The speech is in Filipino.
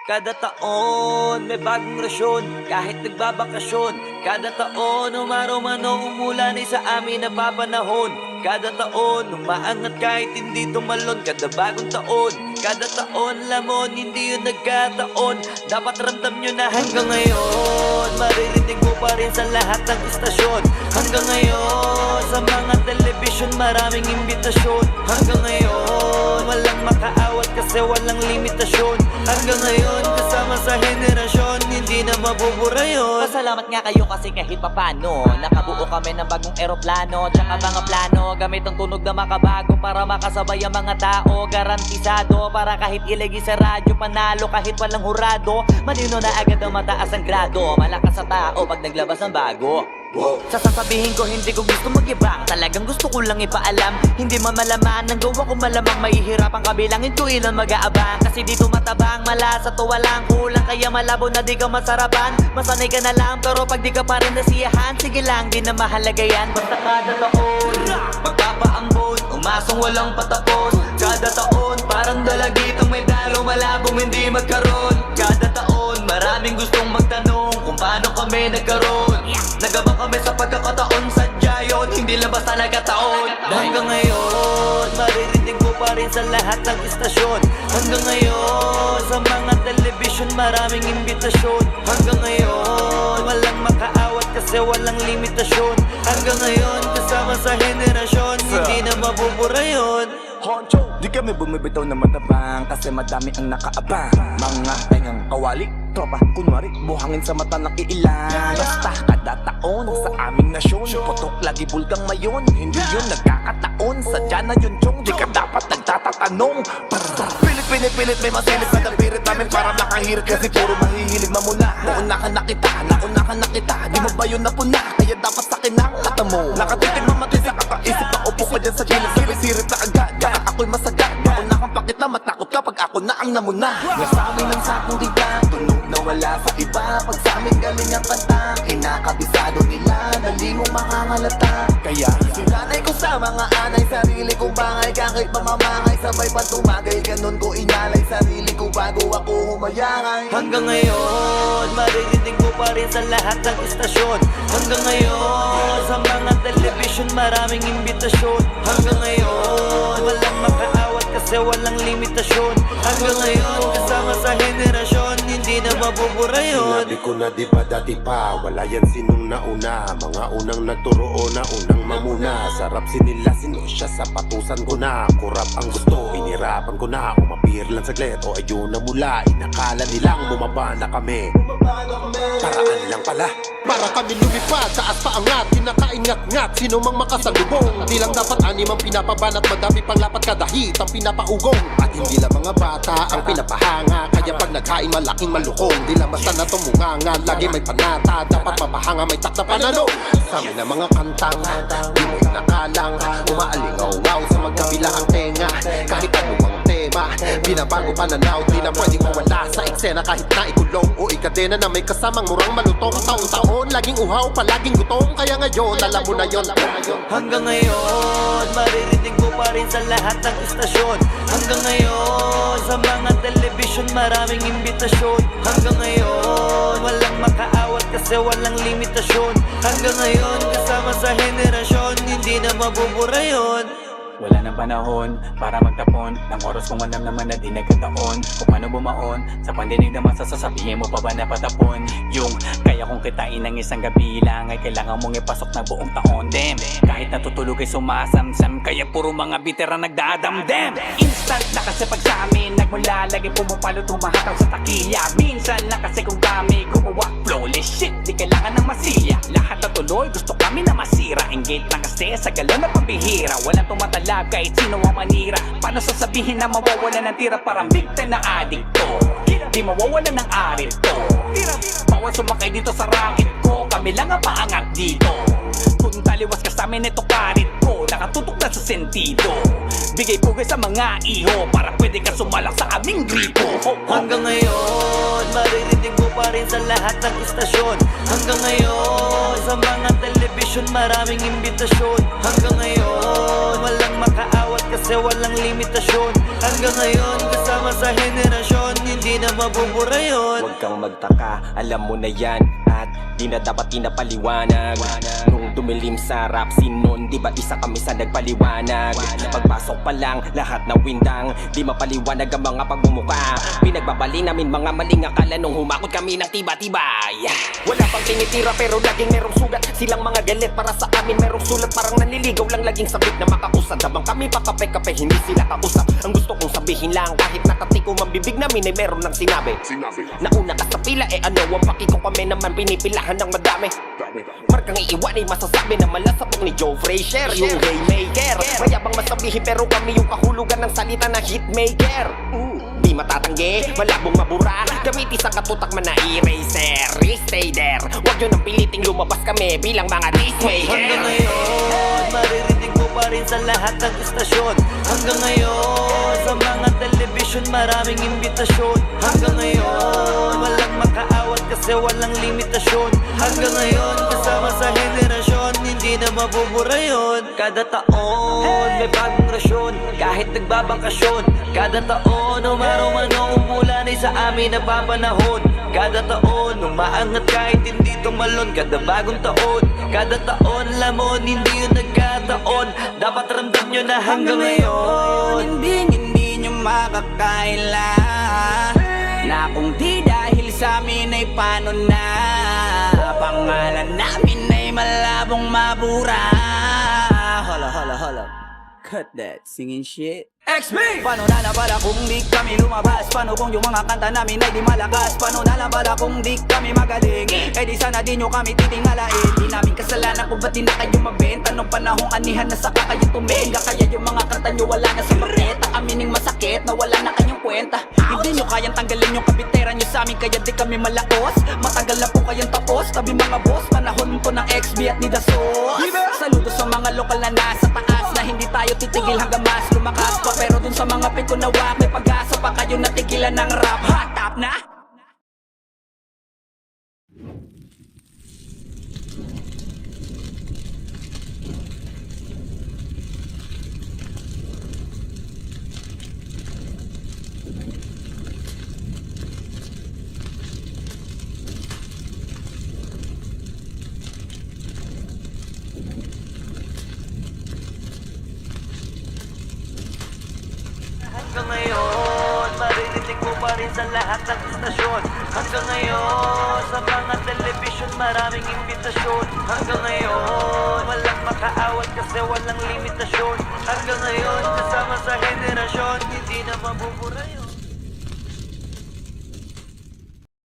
Kada taon may bagong rasyon, kahit nagbabakasyon. Kada taon umaraw man o umulan ay sa amin napapanahon. Kada taon umaangat kahit hindi tumalon. Kada bagong taon, kada taon lamon, hindi yun nagkataon. Dapat ramdam nyo na hanggang ngayon maririnig mo pa rin sa lahat ng istasyon. Hanggang ngayon sa mga telebisyon maraming imbitasyon. Hanggang ngayon walang makaawat kasi walang limitasyon. Hanggang ngayon kasama sa henerasyon, hindi na mabubura yun. Pasalamat nga kayo kasi kahit papano nakabuo kami ng bagong eroplano. Tsaka mga plano, gamit ang tunog na makabago para makasabay ang mga tao. Garantisado para kahit ilagi sa radyo, panalo kahit walang hurado. Malino na agad ang mataas ang grado, malakas sa tao pag naglabas ng bago. Sasasabihin ko hindi ko gusto mag-ibang, talagang gusto ko lang ipaalam. Hindi man malaman, ang gawa ko malamang mahihirapan kabilangin ko ilan mag-aabang. Kasi dito matabang, malasa to walang kulang, kaya malabo na di ka masarapan. Masanay ka na lang pero pag di ka pa rin nasiyahan, sige lang di na mahalaga yan. Basta kada taon, magpapaambon, umasong walang patapon. Kada taon, parang dalagitang may dalo, malabong hindi magkaroon. Kada taon, maraming gustong magtanong kung paano kami nagkaroon. Nagabang kami sa pagkakataon, sadya yun, hindi lang basta nagkataon. Hanggang ngayon, maririnig mo pa rin sa lahat ng istasyon. Hanggang ngayon, sa mga telebisyon maraming imbitasyon. Hanggang ngayon, walang makaawat kasi walang limitasyon. Hanggang ngayon, kasama sa henerasyon, hindi na mabubura yun. Honcho, di kami bumibitaw na matabang kasi madami ang nakaabang. Mga tengang kawali, tropa, kunwari, buhangin sa mata ng iilan. Basta kada taon sa aming nasyon, putok lagi bulgang mayon. Hindi yun nagkakataon, sadya na yun chong, di ka dapat nagtatatanong. Pilit, may masilip ka ng pirit namin para nakahirit kasi puro mahihilig mamuna. Nauna ka na kita, di mo ba yun napuna? Kaya dapat sa akin ang mata mo. Nakatitig mamati sa kakaisip, naupo ka dyan sa gilid, sirit na agad. Kaya ako'y masagad, nauna kang pakita, matakot ka pag ako na ang namuna. Nasabi ng sakong diga, tunog na wala sa iba. Pag sa amin galing ang kanta, kinakabisado nila, dali mo makakalata. Kaya sinanay ko sa mga anay, sarili kong bangay, kahit mamamangay, sabay pa tumagay, ganun ko inalay sarili ko bago ako humayangay. Hanggang ngayon, maririnig mo pa rin sa lahat ng istasyon. Hanggang ngayon, sa mga telebisyon maraming imbitasyon. Hanggang ngayon, walang makaawat kasi walang limitasyon. Hanggang ngayon, kasama sa henerasyon, hindi na mabubura yun. Sinabi ko na di ba dati pa, wala yan sinong nauna. Mga unang nagturo na unang mamuna. Sarap sinila siya sa patusan ko na. Kurap ang gusto, inirapan ko na. Umapir lang saglit o ayun na mula. Inakala nilang bumaba na kami, paraan lang pala. Para kami lumipad, taas pa angat, kinakaingat-ngat, sino mang makasalubong. Di lang dapat anim ang pinapabanat, madami pang lapat kada hit ang pinapaugong. At hindi lang mga bata ang pinapahanga, kaya pag nagkain malaking malukong. Di lang basta na tumunganga, lagi may panata, dapat mapahanga, may takta panalo. Sa amin ang mga kantang, di mo nakalang, umaalingaw-ngaw sa magkabila ang tenga. Kahit anumang tema, binabago pananaw, di na pwedeng mawala sa eksena. Kahit na ikulong o ikadena na may kasamang murang malutong. Taon-taon, laging uhaw, palaging gutom. Kaya ngayon, alam mo na yon. Hanggang ngayon, maririnig mo pa rin sa lahat ng istasyon. Hanggang ngayon, sa mga telebisyon maraming imbitasyon. Hanggang ngayon, walang makaawat kasi walang limitasyon. Hanggang ngayon, kasama sa henerasyon, hindi na mabubura yun. Wala nang panahon para magtapon ng oras kung alam naman na di nagkataon. Kung paano bumaon sa pandinig naman sasabihin mo pa ba na patapon. Yung kaya kong kitain ng isang gabi lang ay kailangan mong ipasok na buong taon. Damn, kahit natutulog ay sumasamsam, kaya puro mga bitera nagdadamdam. Instant na kasi pag sa amin nagmula, lagi pumapalo tumahataw sa takilya. Minsan na kasi kung kami gumawa flawless shit, di kailangan ng masilya. Lahat na tuloy gusto kami na masira. Engage na kasi sa galon na pambihira. Walang tumatalab kahit sino ang manira. Paano sasabihin na mawawala ng tira? Parang bigta na adikto, di mawawala ng arit to. Bawal sumakay dito sa rakit ko, kami lang ang paangat dito. Kung taliwas ka sa amin ito karit ko, nakatutok na sa sentido. Bigay pugay sa mga iho para pwede ka sumalak sa aming gripo. Hanggang ngayon, maririnig mo pa rin sa lahat ng istasyon. Hanggang ngayon, sa mga telebisyon maraming imbitasyon. Hanggang ngayon, walang makaawat kasi walang limitasyon. Hanggang ngayon, kasama sa henerasyon, hindi na mabubura yun. Huwag kang magtaka, alam mo na yan. At di na dapat pinapaliwanag. Nung dumilim sa rap scene nun, di ba isa kami sa nagpaliwanag? Pagpasok pa lang, lahat na windang, di mapaliwanag ang mga pagmumuka. Pinagbabali namin mga maling akala nung humakot kami ng tiba-tibay. Wala pang tinitira pero laging merong sugat. Silang mga galit para sa amin merong sulat. Parang nanliligaw lang laging sabik na makakusad. Habang kami pakape-kape, hindi sila kausap. Ang gusto kong sabihin lang, kahit nakatikom ang bibig namin ay meron ng sinabi. Nauna ka sa pila, ano ang pakiko kami naman pinipilahan ng madami. Markang iiwan ay masasabi na malasapok ni Joe Frazier, yung haymaker. Mayabang masabihin pero kami yung kahulugan ng salita na hitmaker. Di matatanggi, malabong mabura, gamitin sa katutak man na eraser. Stay there, huwag yun ang piliting lumabas kami bilang mga dismaker. Hanggang ngayon, maririnig mo pa rin sa lahat ng istasyon. Hanggang ngayon, sa mga telebisyon maraming imbitasyon. Hanggang ngayon, walang makaawat kasi walang limitasyon. Hanggang ngayon, kasama sa henerasyon, hindi na mabubura yun. Kada taon, may bagong rasyon, kahit nagbabakasyon. Kada taon, umaro-mano umulan ay sa amin napapanahon. Kada taon, umaangat kahit hindi tumalon. Kada bagong taon, kada taon, lamon, hindi yun nagkataon. Dapat ramdam nyo na hanggang ngayon, Hindi nyo makakaila na kung di dahil sa amin ay paano na. Pangalan namin ay malabong mabura. Hala cut that singing shit. XB! Paano na lang pala kung di kami lumabas? Paano kung yung mga kanta namin ay di malakas? Paano na lang pala kung di kami magaling? Eh di sana di nyo kami titingalain. Di namin kasalanan kung ba't di na kayo mabenta. Nung panahong anihan na saka kayo tumenga. Kaya yung mga kanta nyo wala na sa paketa. Amining masakit na wala na kayong kwenta. Hindi nyo kayang tanggalin yung kabitera nyo sa amin. Kaya di kami malaos. Matagal na po kayong tapos. Tabi mga boss, panahon to ng XB at ni Dasos. Saludo sa mga lokal na nasa taas. Na hindi tayo titigil hanggang mas lumakas pa. Pero dun sa mga pito na wak, may pag-asa pa kayo natigilan ng rap. Hot top na! hanggang ngayon, maririnig mo pa rin sa lahat ng istasyon. Hanggang ngayon, sa mga telebisyon maraming imbitasyon. Hanggang ngayon, walang makaawat kasi walang limitasyon. Hanggang ngayon, kasama sa henerasyon, hindi na mabubura.